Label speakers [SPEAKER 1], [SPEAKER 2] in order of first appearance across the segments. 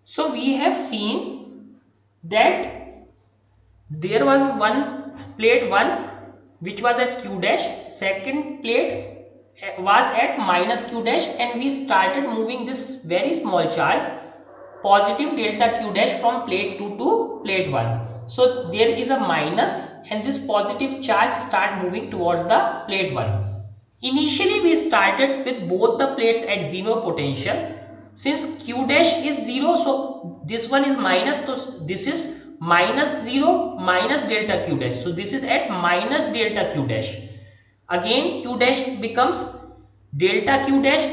[SPEAKER 1] So we have seen that there was one plate 1 which was at q dash, second plate was at minus q dash, and we started moving this very small charge positive delta q dash from plate 2 to plate 1. So there is a minus and this positive charge start moving towards the plate 1. Initially we started with both the plates at 0 potential. Since q dash is 0, so this one is minus, so this is minus 0 minus delta q dash. So this is at minus delta q dash. Again q dash becomes delta q dash.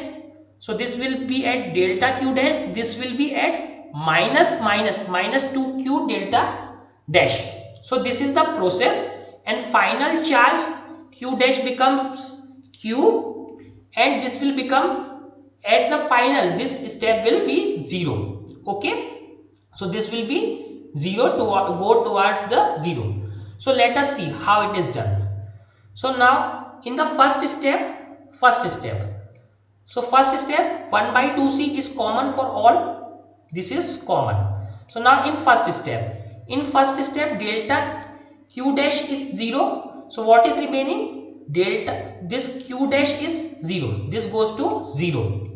[SPEAKER 1] So this will be at delta q dash, this will be at minus 2q delta dash. So this is the process, and final charge q dash becomes q, and this will become at the final, this step will be 0. Okay, so this will be 0 to go towards the 0. So let us see how it is done. So now in the first step, so first step 1 by 2c is common for all, this is common. So now in first step delta q dash is 0. So what is remaining? Delta, this q dash is 0, this goes to 0,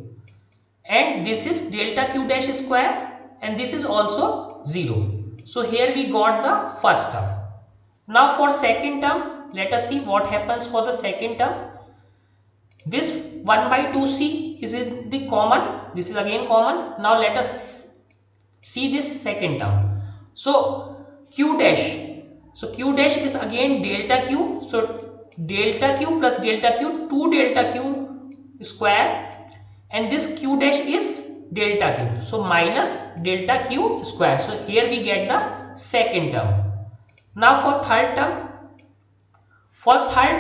[SPEAKER 1] and this is delta q dash square, and this is also 0. So here we got the first term. Now for second term, let us see what happens for the second term. This 1 by 2c is in the common, this is again common. Now let us see this second term. So q dash, so q dash is again delta q, so delta q plus delta q, 2 delta q square, and this q dash is delta q, so minus delta q square. So here we get the second term. Now for third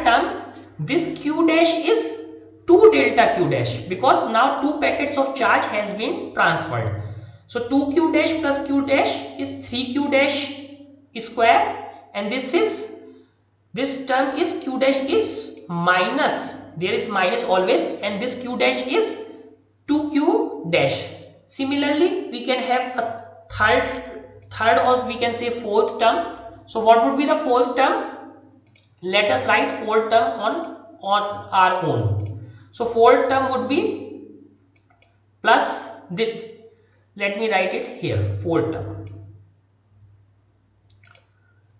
[SPEAKER 1] term, this q dash is 2 delta q dash, because now 2 packets of charge has been transferred. So 2q dash plus q dash is 3q dash square, and this term is q dash is minus, there is minus always, and this q dash is 2q dash. Similarly we can have a third or we can say fourth term. So what would be the fourth term? Let us write fourth term on our own. So fourth term would be plus the, let me write it here, fourth term.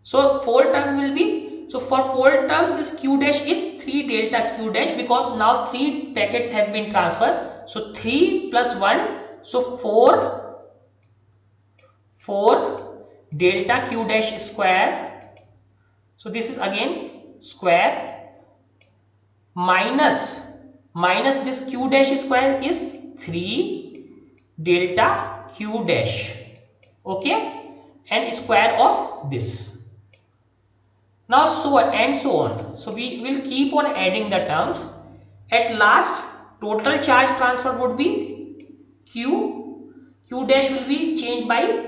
[SPEAKER 1] So fourth term will be, so for fourth term this q dash is 3 delta q dash, because now 3 packets have been transferred. So 3 plus 1, so 4 delta q dash square. So this is again square minus this q dash square is 3 delta q dash. Okay, and square of this. Now so and so on. So we will keep on adding the terms. At last total charge transfer would be q dash will be changed by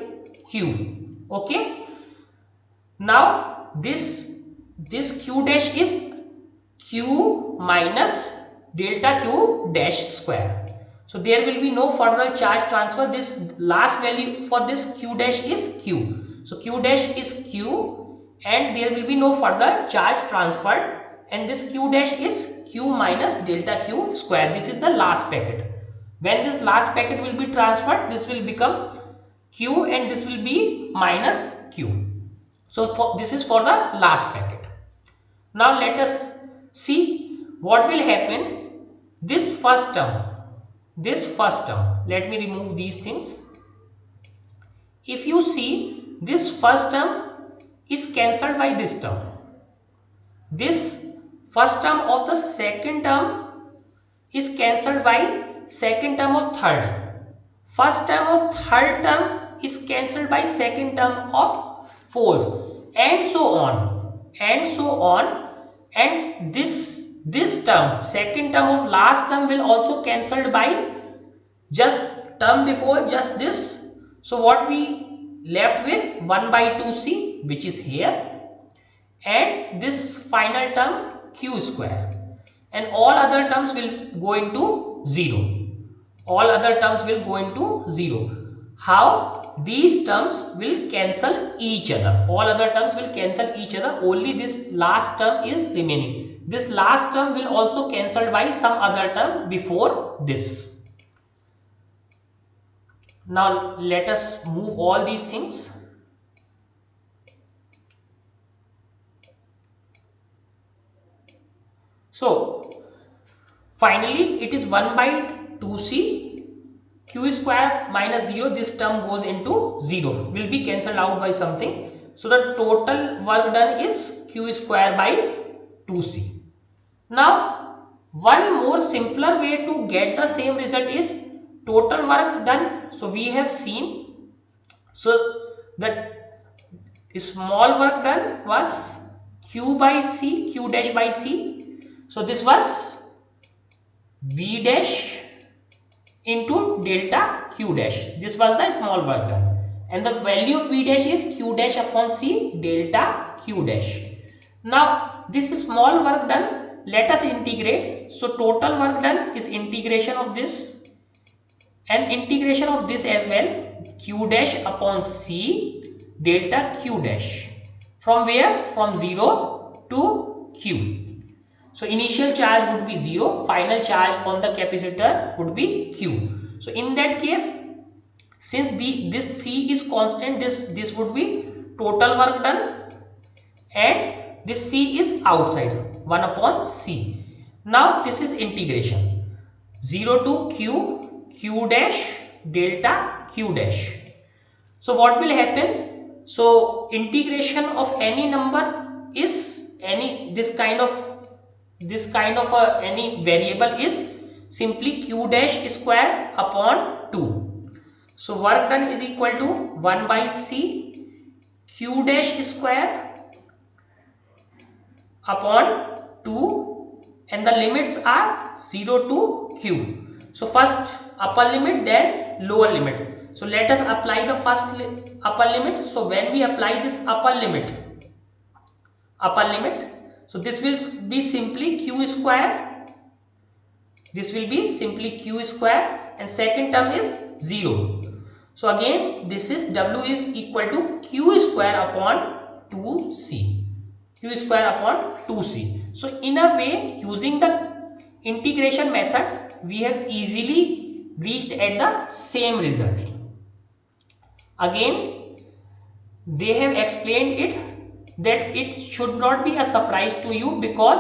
[SPEAKER 1] q. Okay, now this q dash is q minus delta q dash square. So there will be no further charge transfer. This last value for this q dash is q. So q dash is q, and there will be no further charge transferred, and this q dash is q minus delta q square. This is the last packet. When this last packet will be transferred, this will become q, and this will be minus q. So this is for the last packet. Now let us see what will happen. This first term, let me remove these things. If you see, this first term is cancelled by this term. This first term of the second term is cancelled by second term of third. First term of third term is cancelled by second term of fourth, and so on, and this term, second term of last term, will also cancelled by just term before, just this. So what we left with 1 by 2c, which is here, and this final term q square, and all other terms will go into 0. All other terms will go into 0. how these terms will cancel each other. All other terms will cancel each other, only this last term is remaining. This last term will also cancelled by some other term before this. Now let us move all these things. So finally it is 1 by 2c q square minus 0, this term goes into 0, will be cancelled out by something. So the total work done is q square by 2c. Now one more simpler way to get the same result is total work done. So we have seen, so that small work done was q by c, q dash by c. So this was v dash into delta q dash. This was the small work done, and the value of v dash is q dash upon c delta q dash. Now this small work done, let us integrate. So total work done is integration of this and integration of this as well, q dash upon c delta q dash. From where? From 0 to q. So initial charge would be 0, final charge on the capacitor would be q. So in that case, since this c is constant, this would be total work done, and this c is outside, 1 upon c. Now this is integration, 0 to q dash delta q dash. So what will happen? So integration of any number is this kind of any variable is simply q dash square upon 2. So work done is equal to 1 by c q dash square upon 2, and the limits are 0 to q. So first upper limit, then lower limit. So let us apply the first upper limit. So when we apply this upper limit, so this will be simply q square, this will be simply q square, and second term is 0. So again this is w is equal to q square upon 2c, q square upon 2c. So in a way, using the integration method, we have easily reached at the same result. Again they have explained it that it should not be a surprise to you, because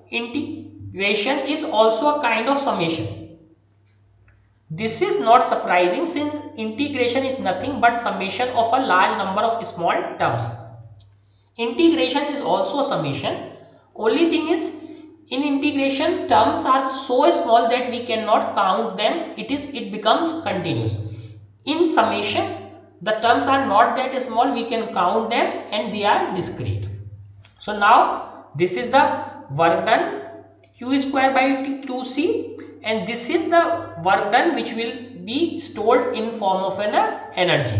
[SPEAKER 1] integration is also a kind of summation. This is not surprising, since integration is nothing but summation of a large number of small terms. Integration is also a summation. Only thing is, in integration terms are so small that we cannot count them. It becomes continuous. In summation, the terms are not that small, we can count them and they are discrete. So now this is the work done, q square by 2c, and this is the work done which will be stored in form of an energy.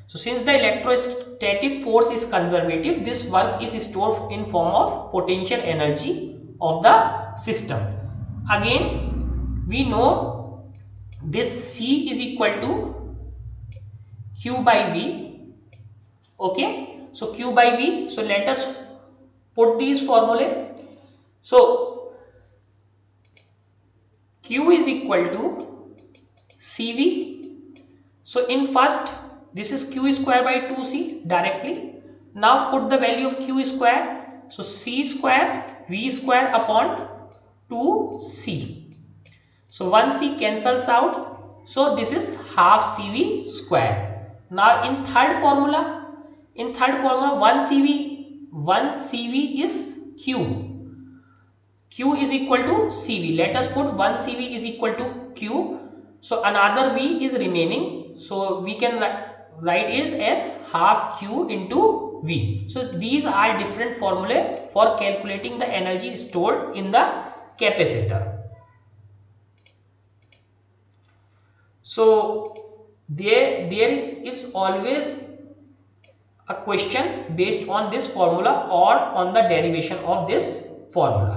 [SPEAKER 1] So since the electrostatic force is conservative, this work is stored in form of potential energy of the system. Again we know this c is equal to q by v. Okay, so q by v. So let us put these formulae. So q is equal to cv. So in first, this is q square by 2c directly. Now put the value of q square. So c square v square upon 2c. So 1c cancels out. So this is half cv square. Now in third formula, 1 cv is q. Q is equal to cv. Let us put 1 cv is equal to q. So another v is remaining. So we can write it as half q into v. So these are different formulae for calculating the energy stored in the capacitor. So there is always a question based on this formula or on the derivation of this formula.